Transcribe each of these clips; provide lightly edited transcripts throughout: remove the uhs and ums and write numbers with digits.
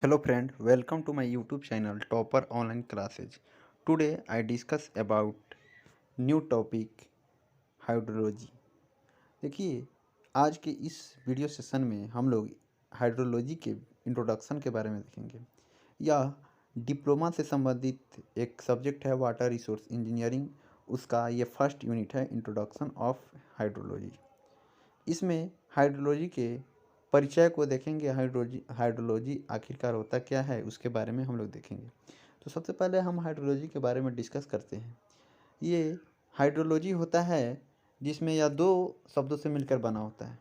Hello friend, welcome to my YouTube channel Topper Online Classes. Today I discuss about new topic hydrology. देखिए, आज के इस video session में हम लोग हाइड्रोलॉजी के इंट्रोडक्शन के बारे में देखेंगे। यह डिप्लोमा से संबंधित एक सब्जेक्ट है वाटर रिसोर्स इंजीनियरिंग। उसका ये फर्स्ट यूनिट है इंट्रोडक्शन ऑफ हाइड्रोलॉजी। इसमें हाइड्रोलॉजी के परिचय को देखेंगे। हाइड्रोलॉजी आखिरकार होता क्या है उसके बारे में हम लोग देखेंगे। तो सबसे पहले हम हाइड्रोलॉजी के बारे में डिस्कस करते हैं। ये हाइड्रोलॉजी होता है जिसमें यह दो शब्दों से मिलकर बना होता है।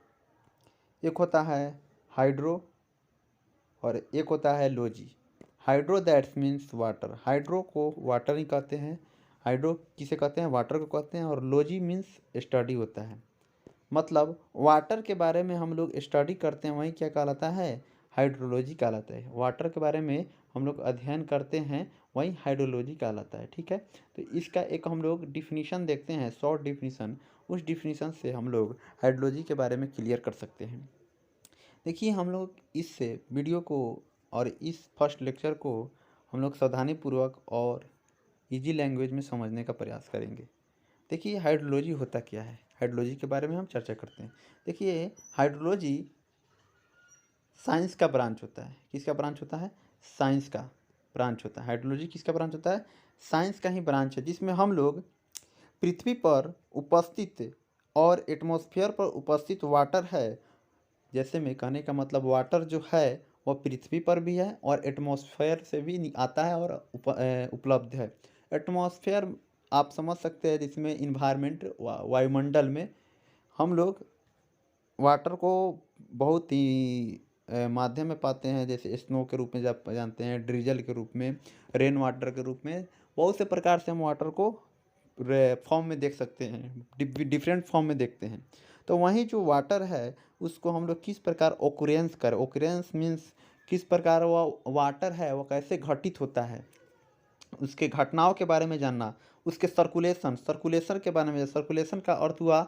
एक होता है हाइड्रो और एक होता है logy. Hydro that's means water. Hydro को वाटर ही कहते हैं। हाइड्रो किसे कहते हैं? वाटर को कहते हैं। और लॉजी मीन्स स्टडी होता है। मतलब वाटर के बारे में हम लोग स्टडी करते हैं, वही क्या कहलाता है? हाइड्रोलॉजी कहलाता है। वाटर के बारे में हम लोग अध्ययन करते हैं, वही हाइड्रोलॉजी कहलाता है। ठीक है, तो इसका एक हम लोग डिफिनीशन देखते हैं, शॉर्ट डिफिनीशन। उस डिफिनीशन से हम लोग हाइड्रोलॉजी के बारे में क्लियर कर सकते हैं। देखिए, हम लोग इस वीडियो को और इस फर्स्ट लेक्चर को हम लोग सावधानीपूर्वक और इजी लैंग्वेज में समझने का प्रयास करेंगे। देखिए, हाइड्रोलॉजी होता क्या है, हाइड्रोलॉजी के बारे में हम चर्चा करते हैं। देखिए, हाइड्रोलॉजी साइंस का ब्रांच होता है। किसका ब्रांच होता है? साइंस का ब्रांच होता है। हाइड्रोलॉजी किसका ब्रांच होता है? साइंस का ही ब्रांच है, जिसमें हम लोग पृथ्वी पर उपस्थित और एटमॉस्फेयर पर उपस्थित वाटर है। जैसे में कहने का मतलब वाटर जो है वह पृथ्वी पर भी है और एटमॉस्फेयर से भी आता है और उपलब्ध है। एटमॉस्फेयर आप समझ सकते हैं, जिसमें इन्वायरमेंट वायुमंडल में हम लोग वाटर को बहुत ही माध्यम में पाते हैं। जैसे स्नो के रूप में जब जानते हैं, ड्रिजल के रूप में, रेन वाटर के रूप में, बहुत से प्रकार से हम वाटर को फॉर्म में देख सकते हैं, डिफरेंट फॉर्म में देखते हैं। तो वहीं जो वाटर है उसको हम लोग किस प्रकार ओकुरेंस करें। ओकुरेंस मीन्स किस प्रकार वह वाटर है वह कैसे घटित होता है, उसके घटनाओं के बारे में जानना। उसके सर्कुलेशन के बारे में। सर्कुलेशन का अर्थ हुआ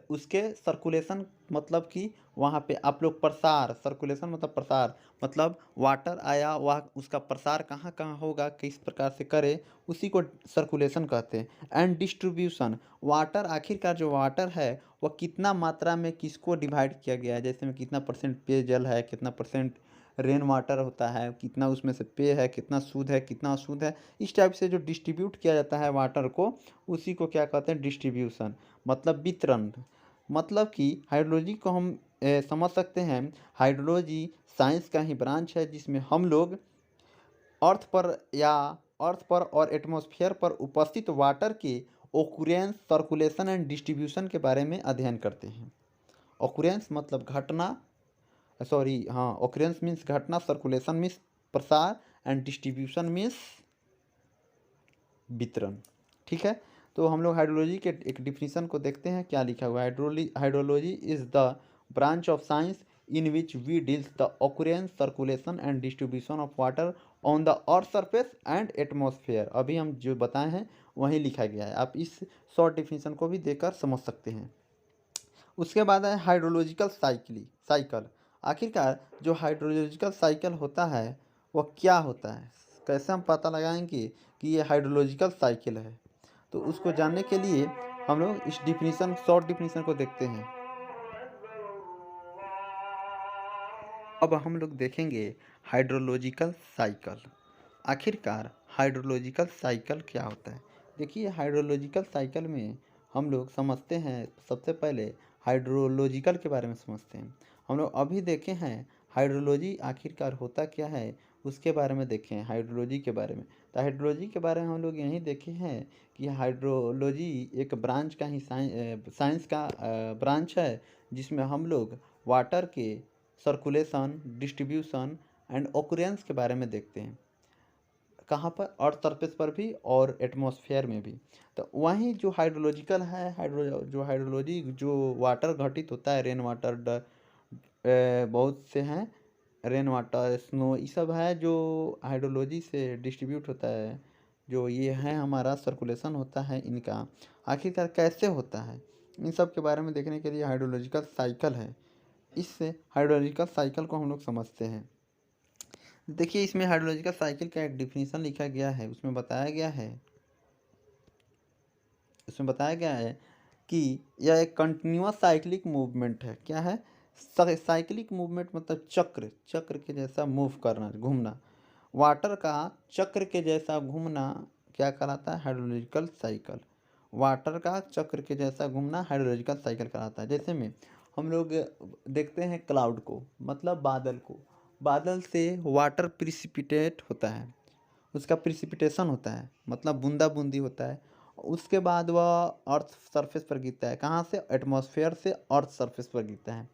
उसके सर्कुलेशन मतलब कि वहाँ पे आप लोग प्रसार। सर्कुलेशन मतलब प्रसार, मतलब वाटर आया, वह उसका प्रसार कहाँ कहाँ होगा, किस प्रकार से करे, उसी को सर्कुलेशन कहते हैं। एंड डिस्ट्रीब्यूशन, वाटर आखिरकार जो वाटर है वह कितना मात्रा में किसको डिवाइड किया गया है। जैसे में कितना परसेंट पेयजल है, कितना परसेंट रेन वाटर होता है, कितना उसमें से पेय है, कितना शुद्ध है, कितना अशुद्ध है। इस टाइप से जो डिस्ट्रीब्यूट किया जाता है वाटर को, उसी को क्या कहते हैं? डिस्ट्रीब्यूशन, मतलब वितरण। मतलब कि हाइड्रोलॉजी को हम समझ सकते हैं। हाइड्रोलॉजी साइंस का ही ब्रांच है, जिसमें हम लोग अर्थ पर और एटमॉस्फेयर पर उपस्थित वाटर के ओकुरेंस, सर्कुलेशन एंड डिस्ट्रीब्यूशन के बारे में अध्ययन करते हैं। ओकुरेंस मतलब घटना, सॉरी हाँ, ओकरेंस मीन्स घटना, सर्कुलेशन मीन्स प्रसार, एंड डिस्ट्रीब्यूशन मीन्स वितरण। ठीक है, तो हम लोग हाइड्रोलॉजी के एक डिफिनीशन को देखते हैं। क्या लिखा हुआ है? Hydrology is the branch of science in which we deals the occurrence, circulation and distribution of water on the earth surface and atmosphere. अभी हम जो बताए हैं वही लिखा गया है, आप इस शॉर्ट डिफिनीशन को भी देकर समझ सकते हैं। उसके बाद है हाइड्रोलॉजिकल साइकिल। आखिरकार जो हाइड्रोलॉजिकल साइकिल होता है वह क्या होता है, कैसे हम पता लगाएंगे कि ये हाइड्रोलॉजिकल साइकिल है? तो उसको जानने के लिए हम लोग इस डिफिनीशन, शॉर्ट डिफिनीशन को देखते हैं। अब हम लोग देखेंगे हाइड्रोलॉजिकल साइकिल। आखिरकार हाइड्रोलॉजिकल साइकिल क्या होता है? देखिए, हाइड्रोलॉजिकल साइकिल में हम लोग समझते हैं, सबसे पहले हाइड्रोलॉजिकल के बारे में समझते हैं। हम लोग अभी देखे हैं हाइड्रोलॉजी आखिरकार होता क्या है, उसके बारे में देखे हैं हाइड्रोलॉजी के बारे में। तो हाइड्रोलॉजी के बारे में हम लोग यही देखे हैं कि हाइड्रोलॉजी एक ब्रांच का ही साइंस का ब्रांच है, जिसमें हम लोग वाटर के सर्कुलेशन, डिस्ट्रीब्यूशन एंड ऑकुरेंस के बारे में देखते हैं। कहाँ पर? अर्थ सरफेस पर भी और एटमॉस्फेयर में भी। तो वहीं जो हाइड्रोलॉजिकल है, जो हाइड्रोलॉजी जो वाटर घटित होता है, रेन वाटर, बहुत से हैं, रेन वाटर, स्नो, ये सब है जो हाइड्रोलॉजी से डिस्ट्रीब्यूट होता है। जो ये है हमारा सर्कुलेशन होता है इनका, आखिरकार कैसे होता है, इन सब के बारे में देखने के लिए हाइड्रोलॉजिकल साइकिल है। इससे हाइड्रोलॉजिकल साइकिल को हम लोग समझते हैं। देखिए इसमें हाइड्रोलॉजिकल साइकिल का एक डिफिनीशन लिखा गया है, उसमें बताया गया है कि यह एक कंटिन्यूअस साइक्लिक मूवमेंट है। क्या है? साइक्लिक मूवमेंट मतलब चक्र चक्र के जैसा मूव करना, घूमना। वाटर का चक्र के जैसा घूमना क्या कहलाता है? Hydrological cycle. वाटर का चक्र के जैसा घूमना हाइड्रोलॉजिकल साइकिल कहलाता है। जैसे में हम लोग देखते हैं क्लाउड को, मतलब बादल को। बादल से वाटर प्रिसिपिटेट होता है, उसका प्रिसिपिटेशन होता है, मतलब बूंदा बूंदी होता है। उसके बाद वह अर्थ सरफेस पर गिरता है। कहाँ से? एटमॉस्फेयर से अर्थ सरफेस पर गिरता है।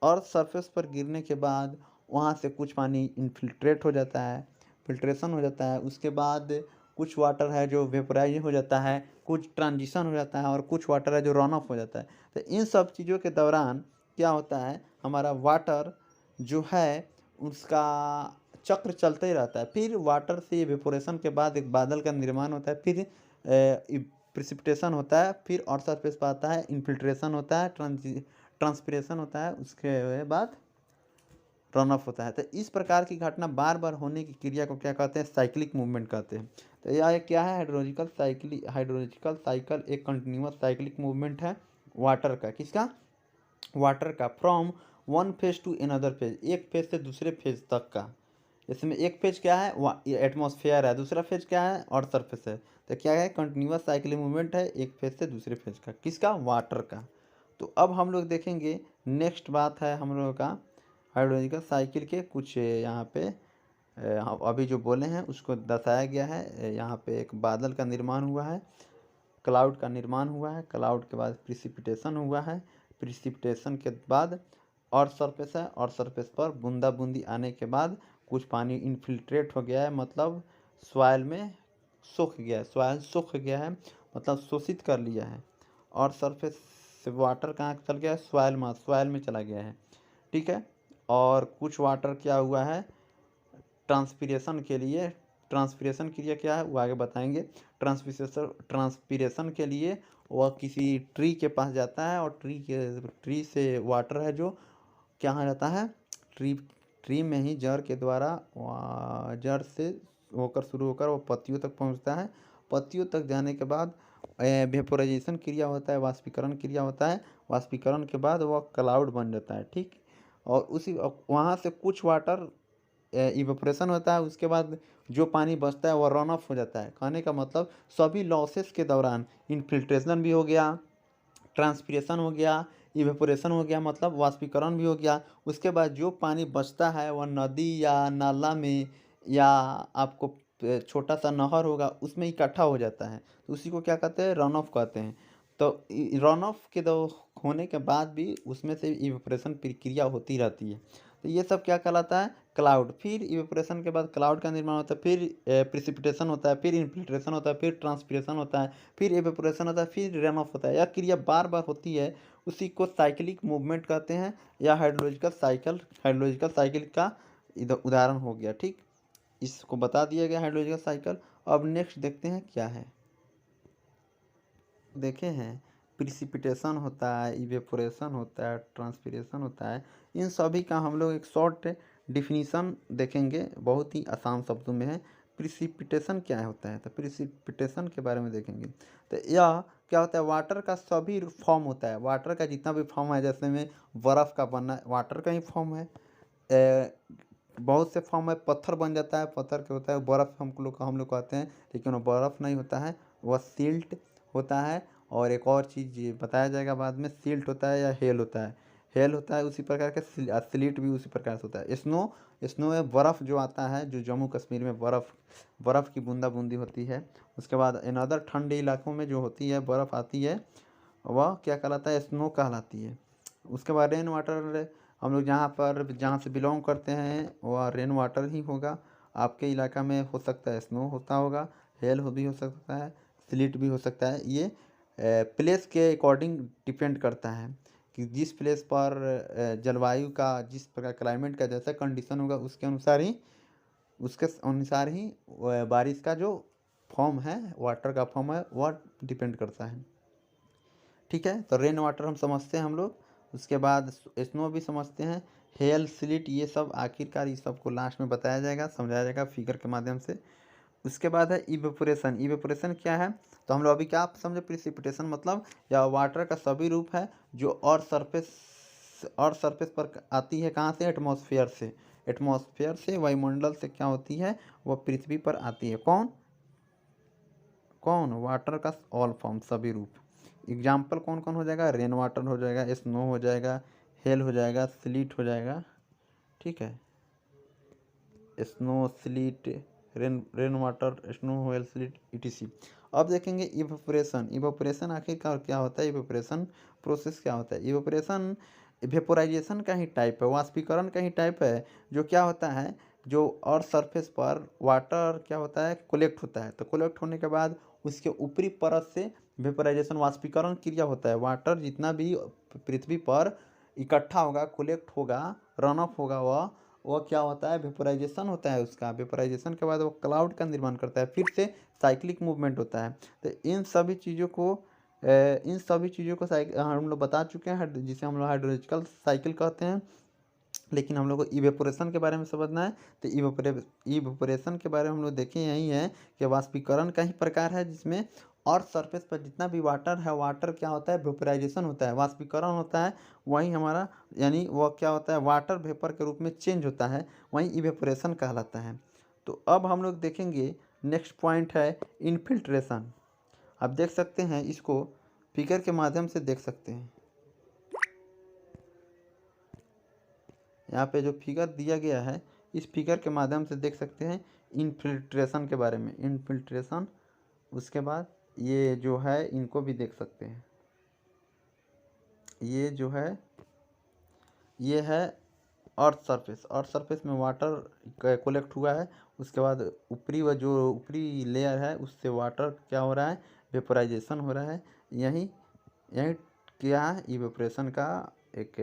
अर्थ सरफेस पर गिरने के बाद वहाँ से कुछ पानी इनफिल्ट्रेट हो जाता है, फिल्ट्रेशन हो जाता है। उसके बाद कुछ वाटर है जो वेपोराइज हो जाता है, कुछ ट्रांजिशन हो जाता है, और कुछ वाटर है जो रन ऑफ हो जाता है। तो इन सब चीज़ों के दौरान क्या होता है, हमारा वाटर जो है उसका चक्र चलता ही रहता है। फिर वाटर से इवेपोरेशन के बाद एक बादल का निर्माण होता है, फिर प्रिसिपिटेशन होता है, फिर अर्थ सरफेस पर आता है, इनफिल्ट्रेशन होता है, ट्रांसपिरेशन होता है, उसके बाद रन ऑफ होता है। तो इस प्रकार की घटना बार बार होने की क्रिया को क्या कहते हैं? साइक्लिक मूवमेंट कहते हैं। तो यह क्या है? हाइड्रोलॉजिकल साइकिल एक कंटिन्यूअस साइक्लिक मूवमेंट है वाटर का। किसका? वाटर का। From one phase two another phase, एक फेज से दूसरे फेज तक का। इसमें एक फेज क्या है? एटमॉस्फेयर है। दूसरा फेज क्या है? अर्थ सरफेस है। तो क्या है? कंटिन्यूअस साइक्लिक मूवमेंट है एक फेज से दूसरे फेज का। किसका? वाटर का। तो अब हम लोग देखेंगे, नेक्स्ट बात है हम लोगों का हाइड्रोलॉजिकल साइकिल के कुछ यहाँ पे अभी जो बोले हैं उसको दर्शाया गया है। यहाँ पे एक बादल का निर्माण हुआ है, क्लाउड का निर्माण हुआ है, क्लाउड के बाद प्रिसिपिटेशन हुआ है, प्रिसिपिटेशन के बाद अर्थ सरफेस है, अर्थ सरफेस पर बूंदा बूंदी आने के बाद कुछ पानी इनफिल्ट्रेट हो गया है, मतलब सॉइल में सूख गया है, सॉइल सूख गया है, मतलब शोषित कर लिया है। और सरफेस से वाटर कहाँ चल गया है? सॉइल में चला गया है। ठीक है। और कुछ वाटर क्या हुआ है? ट्रांसपीरेशन के लिए, ट्रांसपीरेशन क्रिया क्या है वो आगे बताएंगे। ट्रांसपीरेशन के लिए वह किसी ट्री के पास जाता है, और ट्री से वाटर है जो क्या हो जाता है? ट्री में ही जड़ के द्वारा जड़ से होकर शुरू होकर वो पत्तियों तक पहुंचता है। पत्तियों तक जाने के बाद वेपोराइजेशन क्रिया होता है, वाष्पीकरण क्रिया होता है। वाष्पीकरण के बाद वह क्लाउड बन जाता है। ठीक। और उसी वहाँ से कुछ वाटर इवेपोरेशन होता है, उसके बाद जो पानी बचता है वो रन ऑफ हो जाता है। कहने का मतलब सभी लॉसेस के दौरान इनफिल्ट्रेशन भी हो गया, ट्रांसपीरेशन हो गया, इवेपोरेशन हो गया, मतलब वाष्पीकरण भी हो गया। उसके बाद जो पानी बचता है वह नदी या नाला में, या आपको छोटा सा नहर होगा उसमें इकट्ठा हो जाता है। तो उसी को क्या कहते हैं? रन ऑफ कहते हैं। तो रन ऑफ के दो होने के बाद भी उसमें से इवेपोरेशन प्रक्रिया होती रहती है। तो ये सब क्या कहलाता है? क्लाउड। फिर इवेपोरेशन के बाद क्लाउड का निर्माण होता है, फिर प्रिसिपिटेशन होता है, फिर इनफिल्ट्रेशन होता है, फिर ट्रांसपीरेशन होता है, फिर इवेपोरेशन होता है, फिर रन ऑफ होता है। यह क्रिया बार बार होती है, उसी को साइक्लिक मूवमेंट कहते हैं, या हाइड्रोलॉजिकल साइकिल का उदाहरण हो गया। ठीक। इसको बता दिया गया हाइड्रोलॉजिकल साइकिल। अब नेक्स्ट देखते हैं क्या है। देखे हैं प्रिसिपिटेशन होता है, इवेपोरेशन होता है, ट्रांसपीरेशन होता है। इन सभी का हम लोग एक शॉर्ट डिफिनीशन देखेंगे, बहुत ही आसान शब्दों में है। प्रिसिपिटेशन क्या होता है? तो प्रिसिपिटेशन के बारे में देखेंगे। तो यह क्या होता है? वाटर का सभी फॉर्म होता है, वाटर का जितना भी फॉर्म है, जैसे में बर्फ़ का बनना वाटर का ही फॉर्म है। बहुत से फॉर्म में पत्थर बन जाता है, पत्थर के होता है बर्फ़, हम लोग कहते हैं, लेकिन वो बर्फ़ नहीं होता है, वह सिल्ट होता है। और एक और चीज़ ये बताया जाएगा बाद में, सिल्ट होता है या हेल होता है। हेल होता है उसी प्रकार का, स्लिट भी उसी प्रकार से होता है। स्नो में बर्फ़ जो आता है, जो जम्मू कश्मीर में बर्फ़ की बूंदा बूंदी होती है। उसके बाद अनदर ठंडे इलाकों में जो होती है बर्फ़ आती है, वह क्या कहलाता है? स्नो कहलाती है। उसके बाद रेन वाटर, हम लोग जहाँ से बिलोंग करते हैं वह रेन वाटर ही होगा। आपके इलाका में हो सकता है स्नो होता होगा, हेल भी हो सकता है, स्लिट भी हो सकता है। ये प्लेस के अकॉर्डिंग डिपेंड करता है कि जिस प्लेस पर जलवायु का, जिस प्रकार क्लाइमेट का जैसा कंडीशन होगा उसके अनुसार ही बारिश का जो फॉर्म है, वाटर का फॉर्म है, वह डिपेंड करता है। ठीक है। तो रेन वाटर हम समझते हैं हम लोग। उसके बाद स्नो भी समझते हैं हेल, स्लिट, ये सब आखिरकार इस सबको लास्ट में बताया जाएगा, समझाया जाएगा फिगर के माध्यम से। उसके बाद है इवेपोरेशन। इवेपोरेशन क्या है, तो हम लोग अभी क्या समझे, प्रिसिपिटेशन मतलब या वाटर का सभी रूप है जो और सरफेस पर आती है, कहाँ से, एटमॉस्फेयर से। एटमॉस्फेयर से, वायुमंडल से क्या होती है, वह पृथ्वी पर आती है। कौन कौन वाटर का ऑल फॉर्म, सभी रूप। एग्जाम्पल कौन कौन हो जाएगा, रेन वाटर हो जाएगा, स्नो हो जाएगा, हेल हो जाएगा, स्लीट हो जाएगा, ठीक है। Snow, slit, rain water, snow, hello, slit, etc। अब देखेंगे इवेपोरेशन। इवेपोरेशन आखिरकार क्या होता है, इवेपोरेशन प्रोसेस क्या होता है। इवेपोरेशन वेपोराइजेशन का ही टाइप है, वाष्पीकरण का ही टाइप है, जो क्या होता है, जो और सरफेस पर वाटर क्या होता है, कोलेक्ट होता है। तो कोलेक्ट होने के बाद उसके ऊपरी परत से वेपोराइजेशन, वाष्पीकरण क्रिया होता है। वाटर जितना भी पृथ्वी पर इकट्ठा होगा, कोलेक्ट होगा, रन ऑफ होगा, वह क्या होता है, वेपोराइजेशन होता है उसका। वेपोराइजेशन के बाद वो क्लाउड का निर्माण करता है, फिर से साइक्लिक मूवमेंट होता है। तो इन सभी चीज़ों को हम लोग बता चुके हैं, जिसे हम लोग हाइड्रोलॉजिकल साइकिल कहते हैं। लेकिन हम लोग को इवेपोरेशन के बारे में समझना है। तो इवेपोरेशन के बारे में हम लोग देखें यही है कि वाष्पीकरण का ही प्रकार है, जिसमें और सरफेस पर जितना भी वाटर है, वाटर क्या होता है, वेपोराइजेशन होता है, वाष्पीकरण होता है। वही हमारा यानी वह क्या होता है, वाटर वेपर के रूप में चेंज होता है, वही इवेपोरेशन कहलाता है। तो अब हम लोग देखेंगे नेक्स्ट पॉइंट है इनफिल्ट्रेशन। आप देख सकते हैं, इसको फिगर के माध्यम से देख सकते हैं। यहाँ पे जो फिगर दिया गया है, इस फिगर के माध्यम से देख सकते हैं इनफिल्ट्रेशन के बारे में। इनफिल्ट्रेशन, उसके बाद ये जो है इनको भी देख सकते हैं। ये जो है ये है अर्थ सरफेस। अर्थ सरफेस में वाटर कोलेक्ट हुआ है, उसके बाद ऊपरी लेयर है उससे वाटर क्या हो रहा है, वेपोराइजेशन हो रहा है। यही यही क्या है, इवेपोरेशन का एक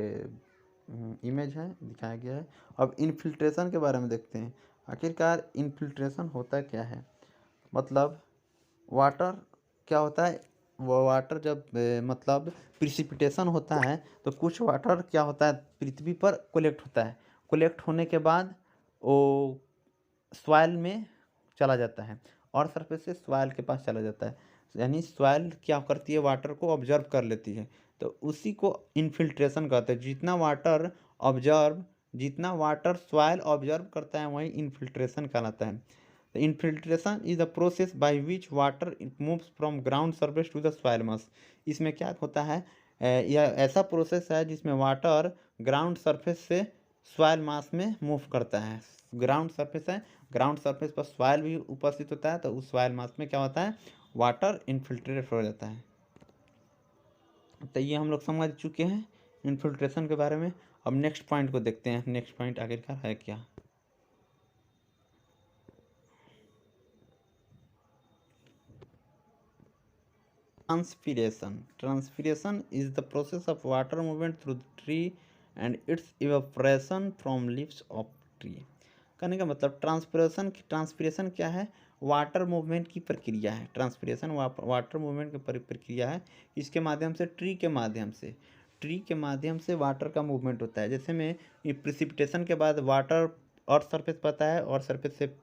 इमेज है, दिखाया गया है। अब इनफिल्ट्रेशन के बारे में देखते हैं। आखिरकार इनफिल्ट्रेशन होता क्या है, मतलब वाटर क्या होता है, वो वाटर जब मतलब प्रिसिपिटेशन होता है, तो कुछ वाटर क्या होता है, पृथ्वी पर कोलेक्ट होता है। कोलेक्ट होने के बाद वो सॉइल में चला जाता है, और सरफेस से सॉइल के पास चला जाता है। यानी सॉइल क्या करती है, वाटर को ऑब्जर्व कर लेती है, तो उसी को इनफिल्ट्रेशन कहते हैं। जितना वाटर सॉइल ऑब्जर्व करता है, वही इनफिल्ट्रेशन कहलाता है। The infiltration is the process by which water moves from ground surface to the soil mass। इसमें क्या होता है, यह ऐसा प्रोसेस है जिसमें वाटर ग्राउंड सरफेस से सॉइल मास में मूव करता है। ग्राउंड सरफेस है, ग्राउंड सरफेस पर सॉइल भी उपस्थित होता है, तो उस सॉइल मास में क्या होता है, वाटर इनफिल्ट्रेट हो जाता है। तो ये हम लोग समझ चुके हैं इनफिल्ट्रेशन के बारे में। अब नेक्स्ट पॉइंट को देखते हैं, नेक्स्ट पॉइंट आखिरकार है क्या। Transpiration is the process of water movement through the tree and its evaporation from leaves of tree। कहने का मतलब ट्रांसपिरेशन क्या है, वाटर मूवमेंट की प्रक्रिया है। ट्रांसपिरेशन वाटर मूवमेंट की प्रक्रिया है, इसके माध्यम से ट्री के माध्यम से वाटर का मूवमेंट होता है। जैसे में प्रिसिपिटेशन के बाद वाटर और सरफेस पता है, और सरफेस से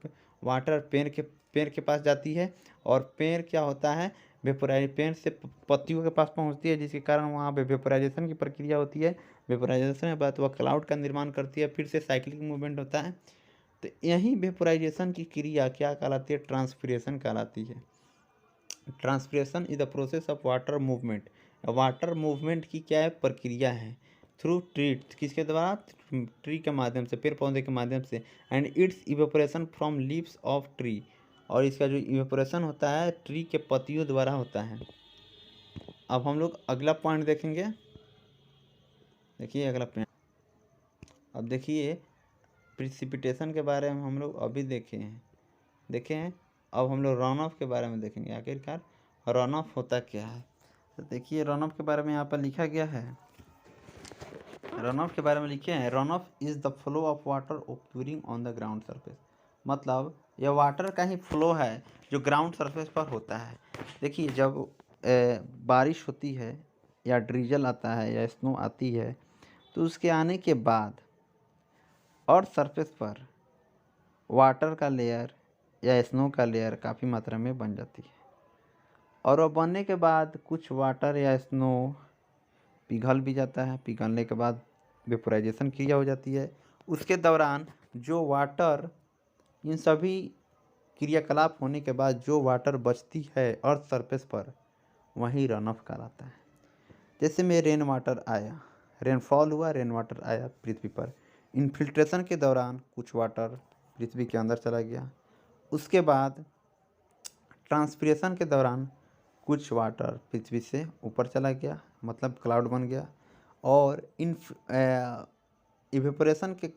वाटर पेड़ के पास जाती है, और पेड़ क्या होता है, पेड़ से पत्तियों के पास पहुंचती है, जिसके कारण वहाँ पे वेपोराइजेशन की प्रक्रिया होती है। वेपोराइजेशन के बाद वह क्लाउड का निर्माण करती है, फिर से साइक्लिक मूवमेंट होता है। तो यही वेपोराइजेशन की क्रिया क्या कहलाती है, ट्रांसपिरेशन कहलाती है। Transpiration is the process of water movement. Water movement की क्या है, प्रक्रिया है, थ्रू ट्री, किसके द्वारा, ट्री के माध्यम से, पेड़ पौधे के माध्यम से, and it's evaporation from leaves of tree, और इसका जो इवेपोरेशन होता है ट्री के पत्तियों द्वारा होता है। अब हम लोग अगला पॉइंट देखेंगे। देखिए अगला पॉइंट, अब देखिए प्रिसिपिटेशन के बारे में हम लोग अभी देखे हैं। अब हम लोग रन ऑफ के बारे में देखेंगे, आखिरकार रन ऑफ होता क्या है। तो देखिए रन ऑफ के बारे में यहाँ पर लिखा गया है, रन ऑफ के बारे में लिखे हैं, run off is the flow of water occurring on the ground surface. मतलब यह वाटर का ही फ्लो है जो ग्राउंड सरफेस पर होता है। देखिए जब बारिश होती है, या ड्रिजल आता है, या स्नो आती है, तो उसके आने के बाद और सरफेस पर वाटर का लेयर या स्नो का लेयर काफ़ी मात्रा में बन जाती है, और वह बनने के बाद कुछ वाटर या स्नो पिघल भी जाता है। पिघलने के बाद वेपोराइजेशन क्रिया हो जाती है। उसके दौरान जो वाटर, इन सभी क्रियाकलाप होने के बाद जो वाटर बचती है अर्थ सरफेस पर, वही रन ऑफ कहलाता है। जैसे में रेन वाटर आया, रेनफॉल हुआ, रेन वाटर आया पृथ्वी पर, इन्फिल्ट्रेशन के दौरान कुछ वाटर पृथ्वी के अंदर चला गया। उसके बाद ट्रांसपिरेशन के दौरान कुछ वाटर पृथ्वी से ऊपर चला गया, मतलब क्लाउड बन गया। और इवेपोरेशन के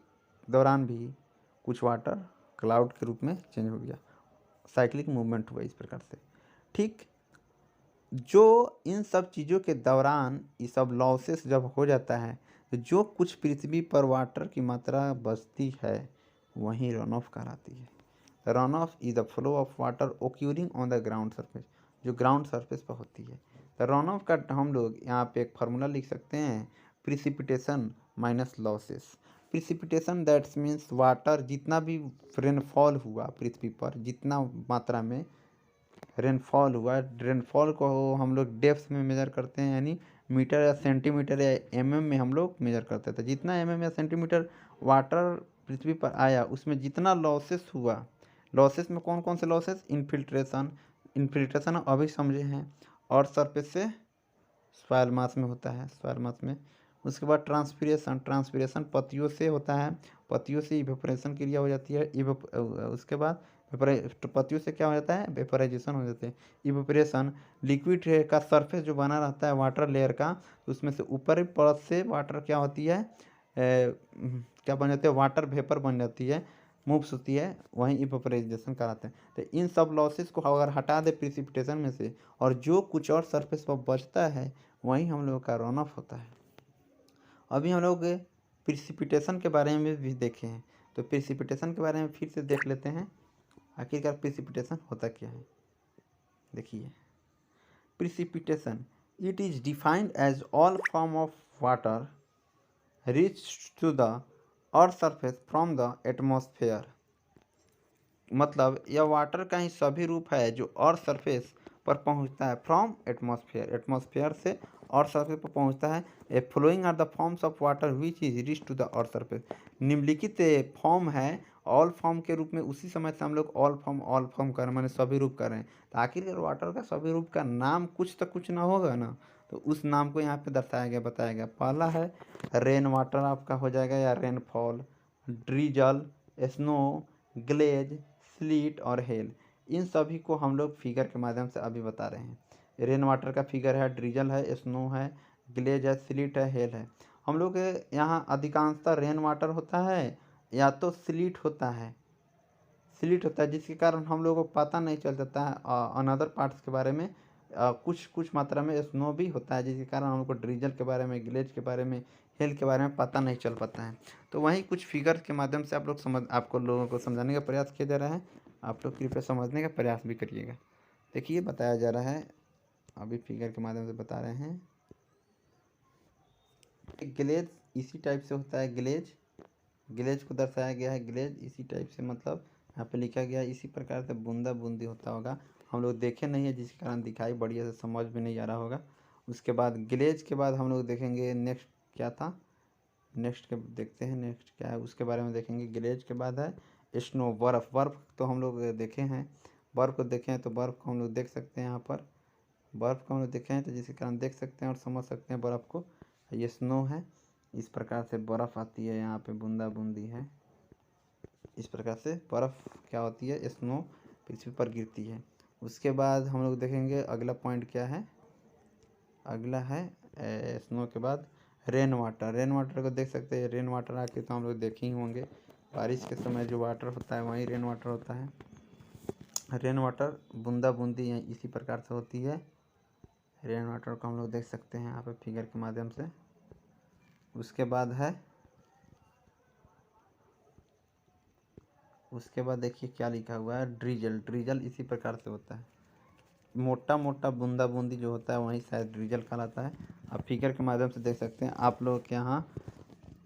दौरान भी कुछ वाटर क्लाउड के रूप में चेंज हो गया। साइक्लिक मूवमेंट हुआ इस प्रकार से। ठीक, जो इन सब चीज़ों के दौरान ये सब लॉसेस जब हो जाता है, तो जो कुछ पृथ्वी पर वाटर की मात्रा बचती है वहीं रन ऑफ कहलाती है। Run off is the flow of water occurring on the ground surface, जो ग्राउंड सरफेस पर होती है। तो रन ऑफ का हम लोग यहाँ पे एक फार्मूला लिख सकते हैं, precipitation minus losses. Precipitation that's means water, जितना भी रेनफॉल हुआ पृथ्वी पर, जितना मात्रा में रेनफॉल हुआ, रेनफॉल को हम लोग डेप्थ में मेजर करते हैं, यानी मीटर या सेंटीमीटर या एमएम में हम लोग मेजर करते थे। जितना एमएम या सेंटीमीटर वाटर पृथ्वी पर आया, उसमें जितना लॉसेस हुआ, लॉसेस में कौन कौन से लॉसेस, इन्फिल्ट्रेशन, इन्फिल्ट्रेशन अभी समझे हैं, और सरफेस से सॉइल मास में होता है, सॉइल मास में। उसके बाद ट्रांसपिरेशन, ट्रांसपिरेशन पत्तियों से होता है, पत्तियों से इवेपोरेशन क्रिया हो जाती है। उसके बाद पत्तियों से क्या हो जाता है, वेपोराइजेशन हो जाते हैं। इवेपोरेशन, लिक्विड का सरफेस जो बना रहता है वाटर लेयर का, तो उसमें से ऊपरी परत से वाटर क्या होती है, क्या बन जाती है, वाटर वेपर बन जाती है, मूव्स होती है, वहीं इवेपोराइजेशन कराते हैं। तो इन सब लॉसेस को अगर हटा दे प्रिसिपिटेशन में से, और जो कुछ और सरफेस पर बचता है, वहीं हम लोगों का रन ऑफ होता है। अभी हम लोग प्रिसिपिटेशन के बारे में भी देखे हैं, तो प्रिसिपिटेशन के बारे में फिर से देख लेते हैं, आखिरकार प्रिसिपिटेशन होता क्या है। देखिए, precipitation, it is defined as all form of water reach to the earth surface from the atmosphere. मतलब यह वाटर का ही सभी रूप है जो अर्थ सरफेस पर पहुंचता है, फ्रॉम एटमॉस्फेयर, एटमॉस्फेयर से अर्थ सरफेस पर पहुंचता है। A flowing are the forms of water which is reach to the earth surface. निम्नलिखित फॉर्म है, ऑल फॉर्म के रूप में, उसी समय से हम लोग ऑल फॉर्म कर रहे हैं, मैंने सभी रूप कर रहे हैं। तो आखिरकार वाटर का सभी रूप का नाम कुछ तो कुछ ना होगा ना, तो उस नाम को यहाँ पे दर्शाया गया, बताया गया। पहला है रेन वाटर, आपका हो जाएगा, या रेनफॉल, ड्रीजल, स्नो, ग्लेज, स्लीट और हेल। इन सभी को हम लोग फिगर के माध्यम से अभी बता रहे हैं। रेन वाटर का फिगर है, ड्रीजल है, स्नो है, ग्लेज है, स्लीट है, हेल है। हम लोग के यहाँ अधिकांशतः रेन वाटर होता है या तो स्लीट होता है, स्लीट होता है, जिसके कारण हम लोगों को पता नहीं चल जाता है अनदर पार्ट्स के बारे में। कुछ कुछ मात्रा में स्नो भी होता है, जिसके कारण हमको ड्रीजल के बारे में, ग्लेज के बारे में, हेल के बारे में पता नहीं चल पाता है। तो वहीं कुछ फिगर के माध्यम से आपको लोगों को समझाने का प्रयास किया जा रहा है। आप लोग कृपया समझने का प्रयास भी करिएगा। देखिए, बताया जा रहा है, अभी फिगर के माध्यम से बता रहे हैं। ग्लेज इसी टाइप से होता है, ग्लेज, ग्लेज को दर्शाया गया है, ग्लेज इसी टाइप से, मतलब यहाँ पे लिखा गया है इसी प्रकार से बूंदा बूंदी होता होगा। हम लोग देखे नहीं है, जिसके कारण दिखाई बढ़िया से समझ में नहीं आ रहा होगा। उसके बाद ग्लेज के बाद हम लोग देखेंगे नेक्स्ट क्या था, नेक्स्ट के देखते हैं नेक्स्ट क्या है, उसके बारे में देखेंगे। ग्लेज के बाद है स्नो, बर्फ़। बर्फ़ तो हम लोग देखे हैं, बर्फ़ को देखे हैं, तो बर्फ़ को हम लोग देख सकते हैं यहाँ पर, बर्फ़ को हम लोग देखे हैं, तो जिसके कारण देख सकते हैं और समझ सकते हैं बर्फ़ को। ये स्नो है, इस प्रकार से बर्फ़ आती है, यहाँ पे बूंदा बूंदी है, इस प्रकार से बर्फ़ क्या होती है, स्नो पृथ्वी पर गिरती है। उसके बाद हम लोग देखेंगे अगला पॉइंट क्या है, अगला है स्नो के बाद रेन वाटर। रेन वाटर को देख सकते हैं, रेन वाटर आके तो हम लोग देखे ही होंगे, बारिश के समय जो वाटर होता है वही रेन वाटर होता है। रेन वाटर बूंदा बूंदी है, इसी प्रकार से होती है। रेन वाटर को हम लोग देख सकते हैं यहाँ पे फिगर के माध्यम से। उसके बाद है, उसके बाद देखिए क्या लिखा हुआ है, ड्रीजल। ड्रीजल इसी प्रकार से होता है, मोटा मोटा बूंदा बूंदी जो होता है वही शायद ड्रीजल कहलाता है। आप फिगर के माध्यम से देख सकते हैं। आप लोग के यहाँ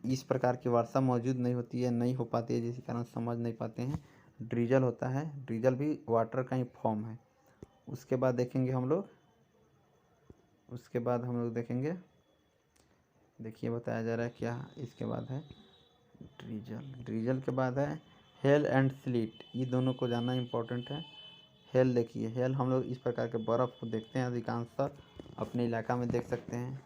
इस प्रकार की वर्षा मौजूद नहीं होती है, नहीं हो पाती है, जिस कारण समझ नहीं पाते हैं। ड्रीजल होता है, ड्रीजल भी वाटर का ही फॉर्म है। उसके बाद देखेंगे हम लोग, देखेंगे, देखिए बताया जा रहा है क्या इसके बाद है। ड्रीजल के बाद है हेल एंड स्लीट। ये दोनों को जानना इम्पोर्टेंट है। हेल देखिए, हेल हम लोग इस प्रकार के बर्फ़ को देखते हैं, अधिकांशतः अपने इलाका में देख सकते हैं।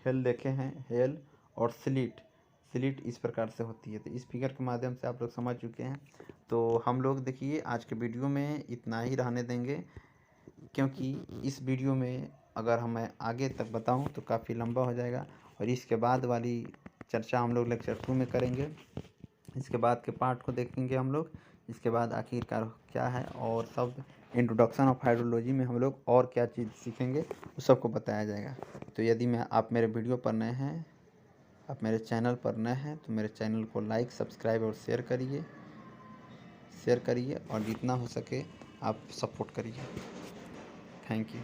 हेल देखे हैं, हेल। और स्लीट इस प्रकार से होती है। तो इस फिगर के माध्यम से आप लोग समझ चुके हैं। तो हम लोग देखिए आज के वीडियो में इतना ही रहने देंगे, क्योंकि इस वीडियो में अगर मैं आगे तक बताऊं तो काफ़ी लंबा हो जाएगा, और इसके बाद वाली चर्चा हम लोग लेक्चर 2 में करेंगे। इसके बाद के पार्ट को देखेंगे हम लोग। इसके बाद आखिरकार क्या है, और सब इंट्रोडक्शन ऑफ हाइड्रोलॉजी में हम लोग और क्या चीज़ सीखेंगे वो सबको बताया जाएगा। तो यदि आप मेरे वीडियो पर नए हैं, आप मेरे चैनल पर नए हैं, तो मेरे चैनल को लाइक, सब्सक्राइब और शेयर करिए, और जितना हो सके आप सपोर्ट करिए। Thank you.